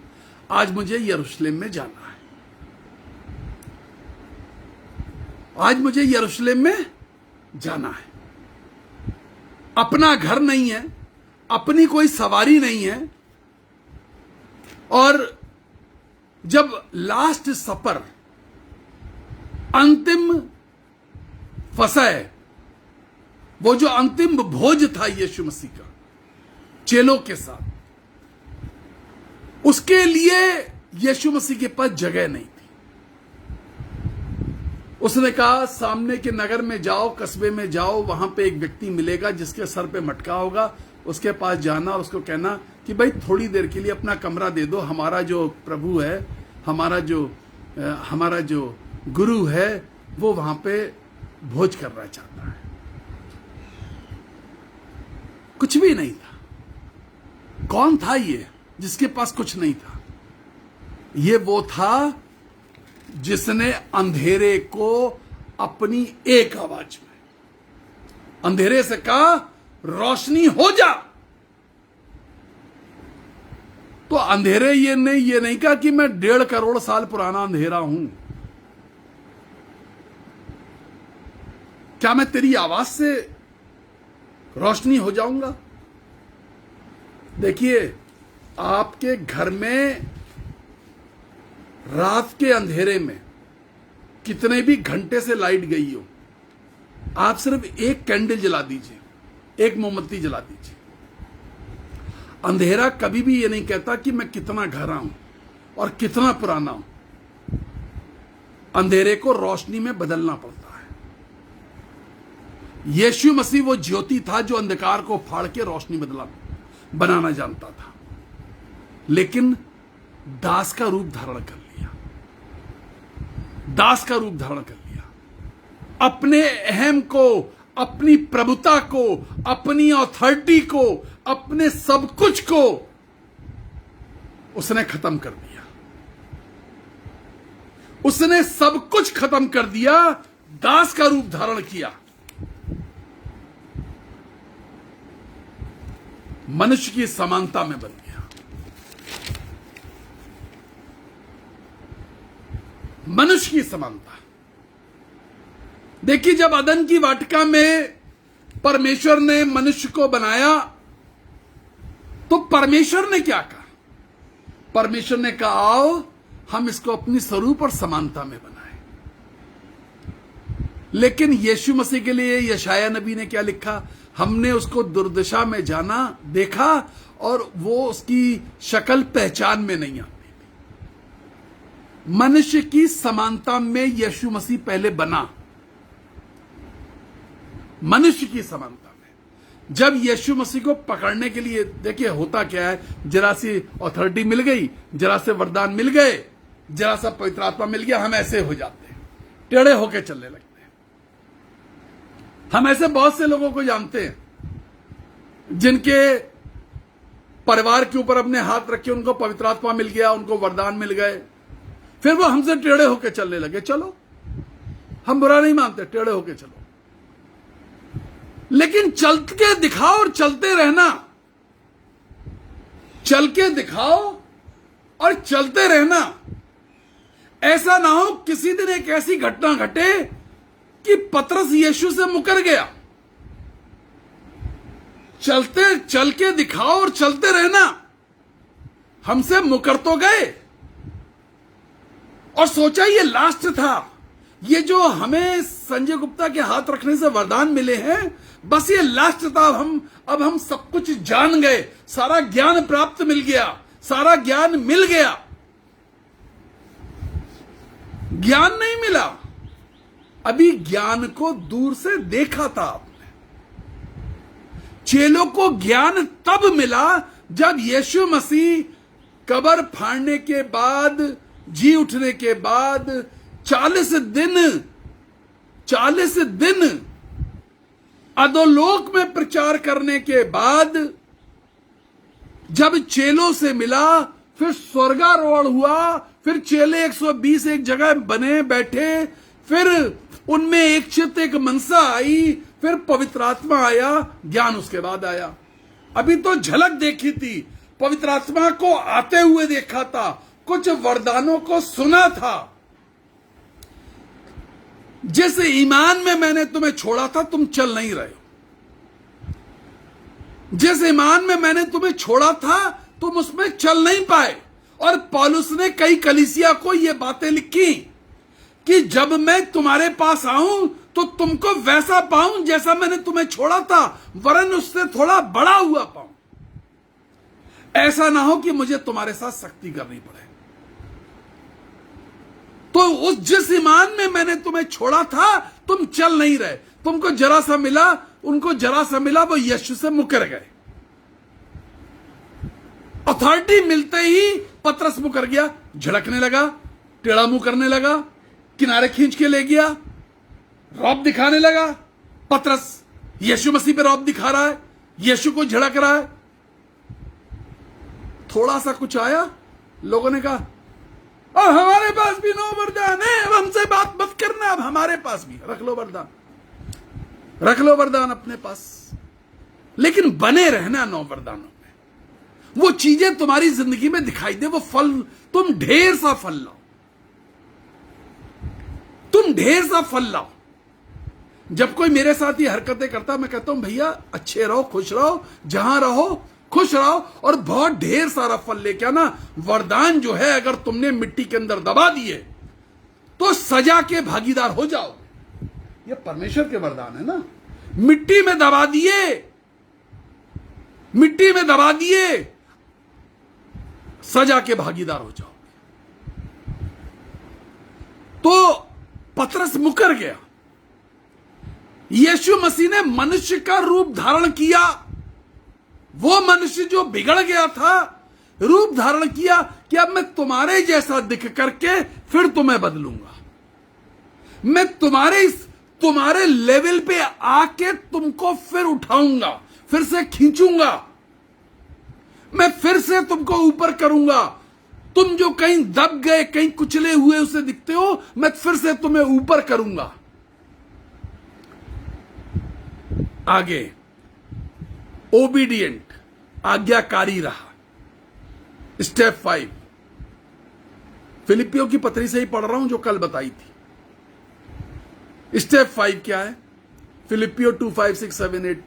आज मुझे यरूशलेम में जाना है, आज मुझे यरूशलेम में जाना है। अपना घर नहीं है, अपनी कोई सवारी नहीं है। और जब लास्ट सपर, अंतिम फसह, वो जो अंतिम भोज था यीशु मसीह का चेलों के साथ, उसके लिए यीशु मसीह के पास जगह नहीं थी। उसने कहा सामने के नगर में जाओ, कस्बे में जाओ, वहां पे एक व्यक्ति मिलेगा जिसके सर पे मटका होगा, उसके पास जाना और उसको कहना कि भाई थोड़ी देर के लिए अपना कमरा दे दो, हमारा जो प्रभु है, हमारा जो गुरु है, वो वहां पे भोज करना चाहता है। कुछ भी नहीं था। कौन था ये जिसके पास कुछ नहीं था? ये वो था जिसने अंधेरे को अपनी एक आवाज में, अंधेरे से कहा रोशनी हो जा। तो अंधेरे ये नहीं कहा कि मैं 1.5 करोड़ साल पुराना अंधेरा हूं। क्या मैं तेरी आवाज से रोशनी हो जाऊंगा? देखिए, आपके घर में रात के अंधेरे में कितने भी घंटे से लाइट गई हो, आप सिर्फ एक कैंडल जला दीजिए, एक मोमबत्ती जला दीजिए। अंधेरा कभी भी ये नहीं कहता कि मैं कितना गहरा हूं और कितना पुराना हूं। अंधेरे को रोशनी में बदलना पड़ता है। यीशु मसीह वो ज्योति था जो अंधकार को फाड़ के रोशनी बनाना जानता था, लेकिन दास का रूप धारण कर लिया। दास का रूप धारण कर लिया। अपने अहम को, अपनी प्रभुता को, अपनी ऑथोरिटी को, अपने सब कुछ को उसने खत्म कर दिया। उसने सब कुछ खत्म कर दिया, दास का रूप धारण किया। मनुष्य की समानता में बन गया। मनुष्य की समानता। देखिए, जब अदन की वाटिका में परमेश्वर ने मनुष्य को बनाया तो परमेश्वर ने क्या कहा? परमेश्वर ने कहा आओ हम इसको अपनी स्वरूप और समानता में बनाएं। लेकिन यीशु मसीह के लिए यशाया नबी ने क्या लिखा? हमने उसको दुर्दशा में जाना, देखा और वो उसकी शक्ल पहचान में नहीं आती थी। मनुष्य की समानता में यीशु मसीह पहले बना। मनुष्य की समानता में जब यीशु मसीह को पकड़ने के लिए, देखिए होता क्या है, जरा सी अथॉरिटी मिल गई, जरा से वरदान मिल गए, जरा सा पवित्र आत्मा मिल गया, हम ऐसे हो जाते हैं, टेढ़े होके चलने लगते हैं। हम ऐसे बहुत से लोगों को जानते हैं जिनके परिवार के ऊपर अपने हाथ रखे, उनको पवित्र आत्मा मिल गया, उनको वरदान मिल गए, फिर वो हमसे टेढ़े होके चलने लगे। चलो, हम बुरा नहीं मानते, टेढ़े होके चलो, लेकिन चल के दिखाओ और चलते रहना। चल के दिखाओ और चलते रहना। ऐसा ना हो किसी दिन एक ऐसी घटना घटे कि पतरस यीशु से मुकर गया। चल के दिखाओ और चलते रहना। हमसे मुकर तो गए और सोचा ये लास्ट था, ये जो हमें संजय गुप्ता के हाथ रखने से वरदान मिले हैं, बस ये लास्ट था। अब हम सब कुछ जान गए, सारा ज्ञान प्राप्त मिल गया, सारा ज्ञान मिल गया। ज्ञान नहीं मिला, अभी ज्ञान को दूर से देखा था आपने। चेलों को ज्ञान तब मिला जब यीशु मसीह कब्र फाड़ने के बाद, जी उठने के बाद 40 दिन अधोलोक में प्रचार करने के बाद जब चेलों से मिला, फिर स्वर्गारोहण हुआ, फिर चेले 120 एक जगह बने बैठे, फिर उनमें एक चित्त एक मनसा आई, फिर पवित्र आत्मा आया, ज्ञान उसके बाद आया। अभी तो झलक देखी थी, पवित्र आत्मा को आते हुए देखा था, कुछ वरदानों को सुना था। जिस ईमान में मैंने तुम्हें छोड़ा था तुम चल नहीं रहे हो। जिस ईमान में मैंने तुम्हें छोड़ा था तुम उसमें चल नहीं पाए। और पौलुस ने कई कलीसिया को ये बातें लिखी कि जब मैं तुम्हारे पास आऊं तो तुमको वैसा पाऊं जैसा मैंने तुम्हें छोड़ा था, वरन उससे थोड़ा बड़ा हुआ पाऊं। ऐसा ना हो कि मुझे तुम्हारे साथ सख्ती करनी पड़े। तो उस जिस ईमान में मैंने तुम्हें छोड़ा था तुम चल नहीं रहे। तुमको जरा सा मिला, उनको जरा सा मिला, वो यीशु से मुकर गए। अथॉरिटी मिलते ही पतरस मुकर गया, झड़कने लगा, टेढ़ा मुंह करने लगा, किनारे खींच के ले गया। रौब दिखाने लगा। पतरस यीशु मसीह पे रौब दिखा रहा है, यीशु को झड़क रहा है। थोड़ा सा कुछ आया, लोगों ने कहा अब हमारे पास भी 9 वरदान है, अब हमसे बात मत करना, अब हमारे पास भी रख लो वरदान, रख लो वरदान अपने पास, लेकिन बने रहना 9 वरदानों में। वो चीजें तुम्हारी जिंदगी में दिखाई दे, वो फल, तुम ढेर सा फल लाओ, तुम ढेर सा फल लाओ। जब कोई मेरे साथ ये हरकतें करता, मैं कहता हूं भैया अच्छे रहो, खुश रहो, जहां रहो खुश रहो, और बहुत ढेर सारा फल लेके आना। वरदान जो है अगर तुमने मिट्टी के अंदर दबा दिए तो सजा के भागीदार हो जाओ। ये परमेश्वर के वरदान है ना। मिट्टी में दबा दिए, मिट्टी में दबा दिए, सजा के भागीदार हो जाओ। तो पतरस मुकर गया। यीशु मसीह ने मनुष्य का रूप धारण किया। वो मनुष्य जो बिगड़ गया था, रूप धारण किया कि अब मैं तुम्हारे जैसा दिख करके फिर तुम्हें बदलूंगा। मैं तुम्हारे लेवल पे आके तुमको फिर उठाऊंगा, फिर से खींचूंगा, मैं फिर से तुमको ऊपर करूंगा। तुम जो कहीं दब गए, कहीं कुचले हुए उसे दिखते हो, मैं फिर से तुम्हें ऊपर करूंगा। आगे ओबीडियंट, आज्ञाकारी रहा। स्टेप 5 फिलिपियों की पत्री से ही पढ़ रहा हूं जो कल बताई थी। स्टेप 5 क्या है? फिलिपियो 2, 5, 6, 7, 8।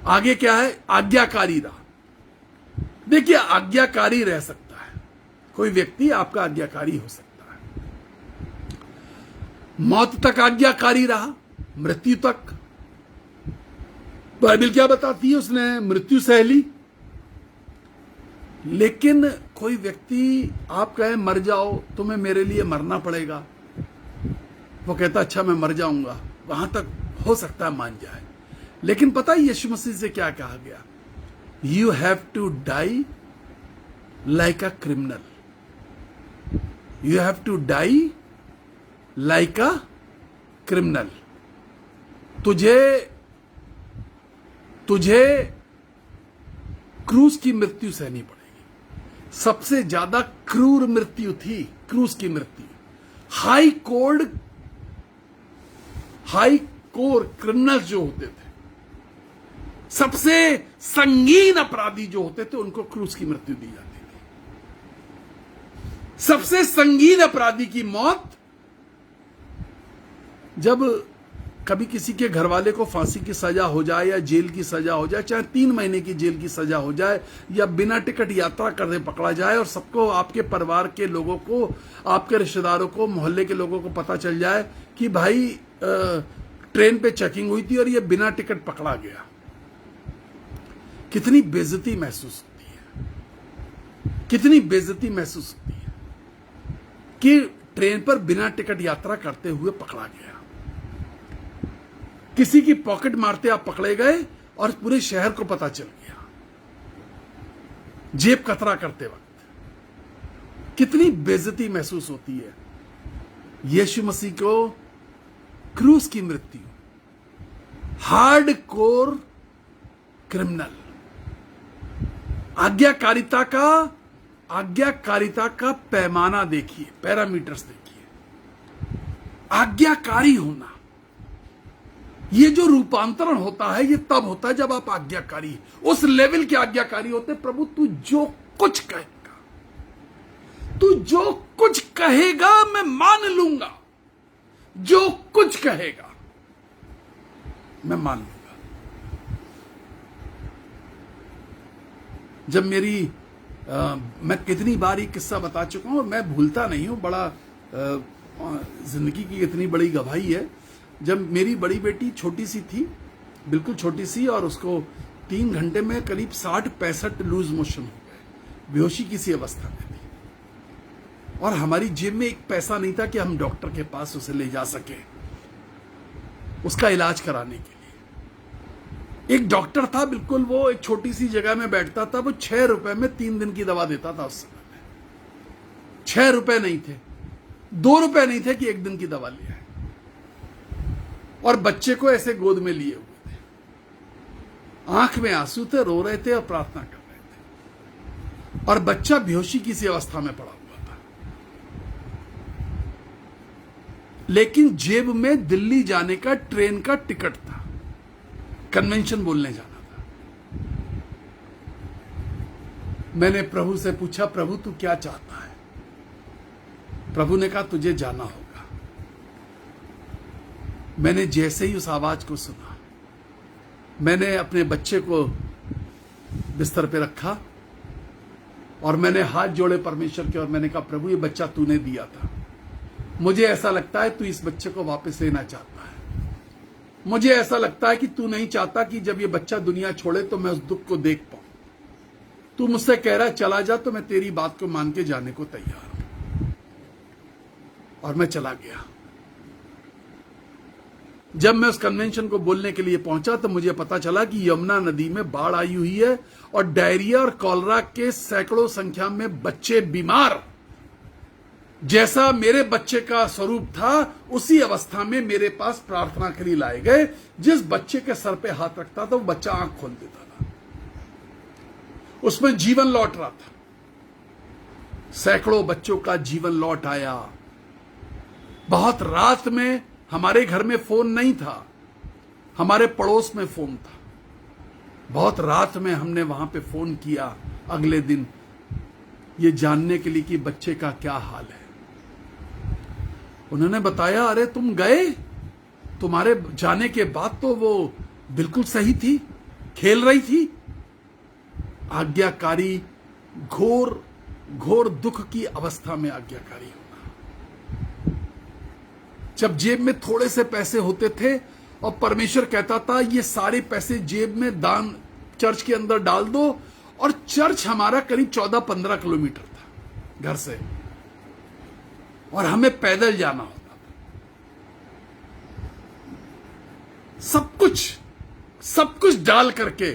आगे क्या है? आज्ञाकारी रहा। देखिए, आज्ञाकारी रह सकता है कोई व्यक्ति, आपका आज्ञाकारी हो सकता है। मौत तक आज्ञाकारी रहा, मृत्यु तक। बाइबल क्या बताती है? उसने मृत्यु सह ली। लेकिन कोई व्यक्ति आप कहे मर जाओ, तुम्हें मेरे लिए मरना पड़ेगा, वो कहता अच्छा मैं मर जाऊंगा, वहां तक हो सकता है मान जाए। लेकिन पता है यीशु मसीह से क्या कहा गया? You have to die like a criminal, you have to die like a criminal. तुझे क्रूस की मृत्यु सहनी पड़ेगी। सबसे ज्यादा क्रूर मृत्यु थी क्रूस की मृत्यु। हाई कोर क्रिमिनल्स जो होते थे, सबसे संगीन अपराधी जो होते थे, उनको क्रूस की मृत्यु दी जाती थी। सबसे संगीन अपराधी की मौत, जब कभी किसी के घर वाले को फांसी की सजा हो जाए या जेल की सजा हो जाए, चाहे 3 महीने की जेल की सजा हो जाए, या बिना टिकट यात्रा करने पकड़ा जाए और सबको, आपके परिवार के लोगों को, आपके रिश्तेदारों को, मोहल्ले के लोगों को पता चल जाए कि भाई ट्रेन पे चेकिंग हुई थी और ये बिना टिकट पकड़ा गया, कितनी बेइज्जती महसूस होती है, कितनी बेइज्जती महसूस होती है कि ट्रेन पर बिना टिकट यात्रा करते हुए पकड़ा गया। किसी की पॉकेट मारते आप पकड़े गए और पूरे शहर को पता चल गया, जेब कतरा करते वक्त कितनी बेइज्जती महसूस होती है। यीशु मसीह को क्रूस की मृत्यु, हार्ड कोर क्रिमिनल, आज्ञाकारिता का पैमाना देखिए, पैरामीटर्स देखिए। आज्ञाकारी होना, ये जो रूपांतरण होता है, ये तब होता है जब आप आज्ञाकारी, उस लेवल के आज्ञाकारी होते। प्रभु तू जो कुछ कहेगा, तू जो कुछ कहेगा मैं मान लूंगा, जो कुछ कहेगा मैं मान लूंगा। जब मैं कितनी बार ये किस्सा बता चुका हूं और मैं भूलता नहीं हूं, बड़ा जिंदगी की इतनी बड़ी गवाही है। जब मेरी बड़ी बेटी छोटी सी थी, बिल्कुल छोटी सी, और उसको 3 घंटे में करीब 60-65 लूज मोशन हो गए, बेहोशी की सी अवस्था में थी, और हमारी जेब में एक पैसा नहीं था कि हम डॉक्टर के पास उसे ले जा सके उसका इलाज कराने के लिए। एक डॉक्टर था, बिल्कुल वो एक छोटी सी जगह में बैठता था, वो 6 रुपए में 3 दिन की दवा देता था। उस समय में 6 रुपए नहीं थे, ₹2 नहीं थे कि एक दिन की दवा ले आए, और बच्चे को ऐसे गोद में लिए हुए थे, आंख में आंसू थे, रो रहे थे और प्रार्थना कर रहे थे, और बच्चा बेहोशी की सी अवस्था में पड़ा हुआ था। लेकिन जेब में दिल्ली जाने का ट्रेन का टिकट था, कन्वेंशन बोलने जाना था। मैंने प्रभु से पूछा, प्रभु तू क्या चाहता है? प्रभु ने कहा तुझे जाना होगा। मैंने जैसे ही उस आवाज को सुना, मैंने अपने बच्चे को बिस्तर पे रखा और मैंने हाथ जोड़े परमेश्वर के, और मैंने कहा प्रभु ये बच्चा तूने दिया था, मुझे ऐसा लगता है तू इस बच्चे को वापस लेना चाहता है। मुझे ऐसा लगता है कि तू नहीं चाहता कि जब ये बच्चा दुनिया छोड़े तो मैं उस दुख को देख पाऊं। तू मुझसे कह रहा चला जा, तो मैं तेरी बात को मान के जाने को तैयार हूं। और मैं चला गया। जब मैं उस कन्वेंशन को बोलने के लिए पहुंचा तो मुझे पता चला कि यमुना नदी में बाढ़ आई हुई है और डायरिया और कॉलरा के सैकड़ों संख्या में बच्चे बीमार, जैसा मेरे बच्चे का स्वरूप था उसी अवस्था में मेरे पास प्रार्थना के लिए लाए गए। जिस बच्चे के सर पे हाथ रखता था वो बच्चा आंख खोल देता था, उसमें जीवन लौट रहा था। सैकड़ों बच्चों का जीवन लौट आया। बहुत रात में, हमारे घर में फोन नहीं था, हमारे पड़ोस में फोन था। बहुत रात में हमने वहां पे फोन किया अगले दिन, ये जानने के लिए कि बच्चे का क्या हाल है। उन्होंने बताया अरे तुम गए, तुम्हारे जाने के बाद तो वो बिल्कुल सही थी, खेल रही थी। आज्ञाकारी, घोर घोर दुख की अवस्था में आज्ञाकारी होना। जब जेब में थोड़े से पैसे होते थे और परमेश्वर कहता था ये सारे पैसे जेब में दान चर्च के अंदर डाल दो, और चर्च हमारा करीब 14-15 किलोमीटर था घर से, और हमें पैदल जाना होता था। सब कुछ डाल करके,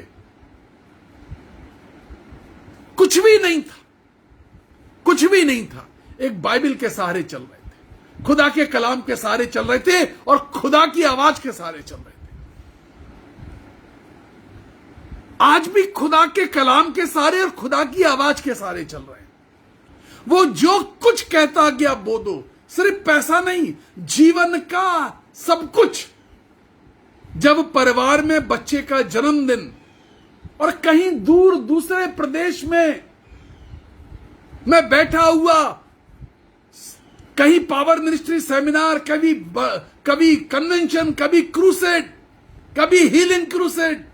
कुछ भी नहीं था। एक बाइबल के सहारे चल रहे थे, खुदा के कलाम के सहारे चल रहे थे, और खुदा की आवाज के सहारे चल रहे थे। आज भी खुदा के कलाम के सहारे और खुदा की आवाज के सहारे चल रहे हैं। वो जो कुछ कहता गया बोलो, सिर्फ पैसा नहीं, जीवन का सब कुछ। जब परिवार में बच्चे का जन्मदिन, और कहीं दूर दूसरे प्रदेश में मैं बैठा हुआ, कहीं पावर मिनिस्ट्री सेमिनार, कभी कन्वेंशन, कभी क्रूसेड, कभी हीलिंग क्रूसेड,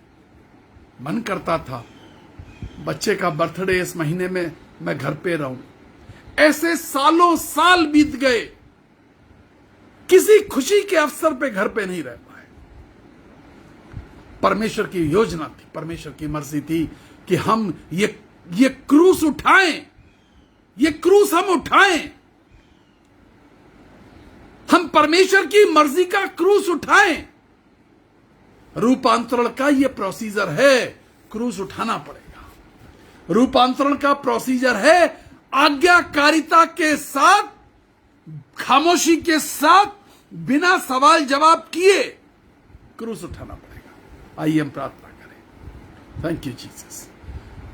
मन करता था बच्चे का बर्थडे इस महीने में मैं घर पे रहूं। ऐसे सालों साल बीत गए, किसी खुशी के अवसर पे घर पे नहीं रह पाए। परमेश्वर की योजना थी, परमेश्वर की मर्जी थी कि हम ये क्रूस उठाएं, ये क्रूस हम उठाएं, हम परमेश्वर की मर्जी का क्रूस उठाएं। रूपांतरण का ये प्रोसीजर है, क्रूस उठाना पड़ेगा। रूपांतरण का प्रोसीजर है आज्ञाकारिता के साथ, खामोशी के साथ, बिना सवाल जवाब किए क्रूस उठाना पड़ेगा। आइए हम प्रार्थना करें। Thank you Jesus.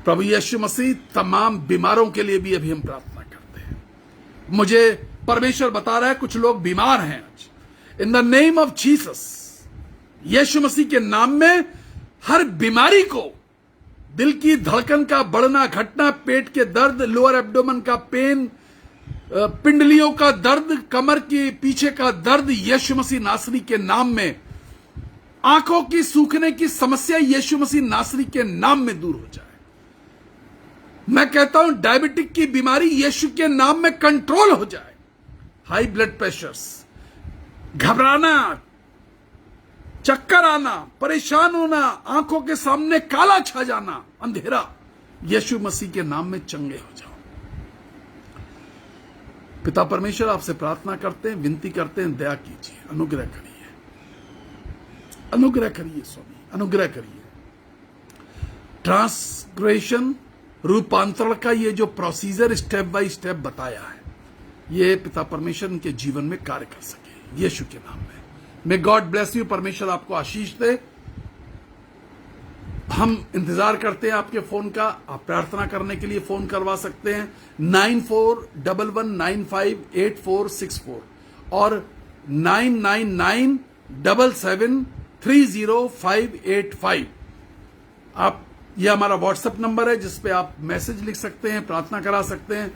प्रभु यीशु मसीह, तमाम बीमारों के लिए भी अभी हम प्रार्थना करते हैं। मुझे परमेश्वर बता रहा है कुछ लोग बीमार हैं आज। In the name of Jesus, Yeshu Masih के नाम में हर बीमारी को, दिल की धड़कन का बढ़ना घटना, पेट के दर्द, लोअर एब्डोमेन का पेन, पिंडलियों का दर्द, कमर के पीछे का दर्द, यीशु मसीह नासरी के नाम में, आंखों की सूखने की समस्या यीशु मसीह नासरी के नाम में दूर हो जाए। मैं कहता हूं डायबिटिक की बीमारी यीशु के नाम में कंट्रोल हो जाए। हाई ब्लड प्रेशर्स, घबराना, चक्कर आना, परेशान होना, आंखों के सामने काला छा जाना, अंधेरा, यीशु मसीह के नाम में चंगे हो जाओ। पिता परमेश्वर, आपसे प्रार्थना करते हैं, विनती करते हैं, दया कीजिए, अनुग्रह करिए, अनुग्रह करिए स्वामी, अनुग्रह करिए। ट्रांसग्रेशन, रूपांतरण का ये जो प्रोसीजर स्टेप बाय स्टेप बताया है, ये पिता परमेश्वर इनके जीवन में कार्य कर सके, यीशु के नाम में। मे गॉड ब्लेस यू, परमेश्वर आपको आशीष दे। हम इंतजार करते हैं आपके फोन का। आप प्रार्थना करने के लिए फोन करवा सकते हैं 9411958464 और 9997730585। आप, यह हमारा व्हाट्सएप नंबर है जिस पे आप मैसेज लिख सकते हैं, प्रार्थना करा सकते हैं।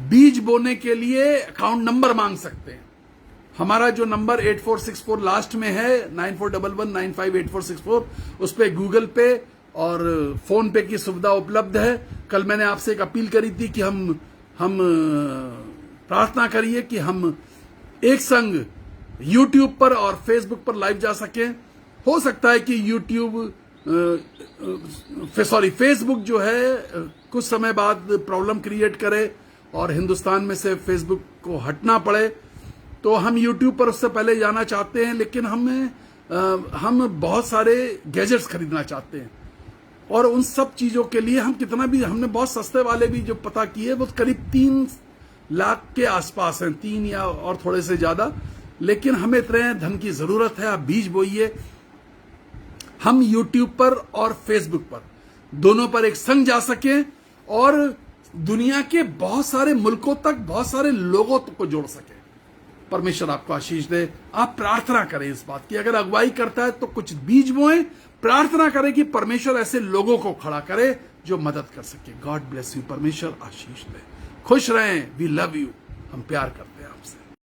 बीज बोने के लिए अकाउंट नंबर मांग सकते हैं। हमारा जो नंबर 8464 लास्ट में है, 9411958464, उस पे गूगल पे और फोन पे की सुविधा उपलब्ध है। कल मैंने आपसे एक अपील करी थी कि हम प्रार्थना करिए कि हम एक संग यूट्यूब पर और फेसबुक पर लाइव जा सकें। हो सकता है कि फेसबुक जो है कुछ समय बाद प्रॉब्लम क्रिएट करे और हिंदुस्तान में से फेसबुक को हटना पड़े, तो हम यूट्यूब पर उससे पहले जाना चाहते हैं। लेकिन हम बहुत सारे गैजेट्स खरीदना चाहते हैं और उन सब चीजों के लिए हमने बहुत सस्ते वाले भी जो पता किए वो करीब 3 लाख के आसपास हैं, 3 या और थोड़े से ज्यादा। लेकिन हमें इतने धन की जरूरत है। आप बीज बोइए। हम यूट्यूब पर और फेसबुक पर दोनों पर एक संग जा सकें और दुनिया के बहुत सारे मुल्कों तक, बहुत सारे लोगों को जोड़ सके। परमेश्वर आपको आशीष दे। आप प्रार्थना करें इस बात की, अगर अगुवाई करता है तो कुछ बीज बोएं, प्रार्थना करें कि परमेश्वर ऐसे लोगों को खड़ा करे जो मदद कर सके। गॉड ब्लेस यू, परमेश्वर आशीष दे। खुश रहें। वी लव यू, हम प्यार करते हैं आपसे।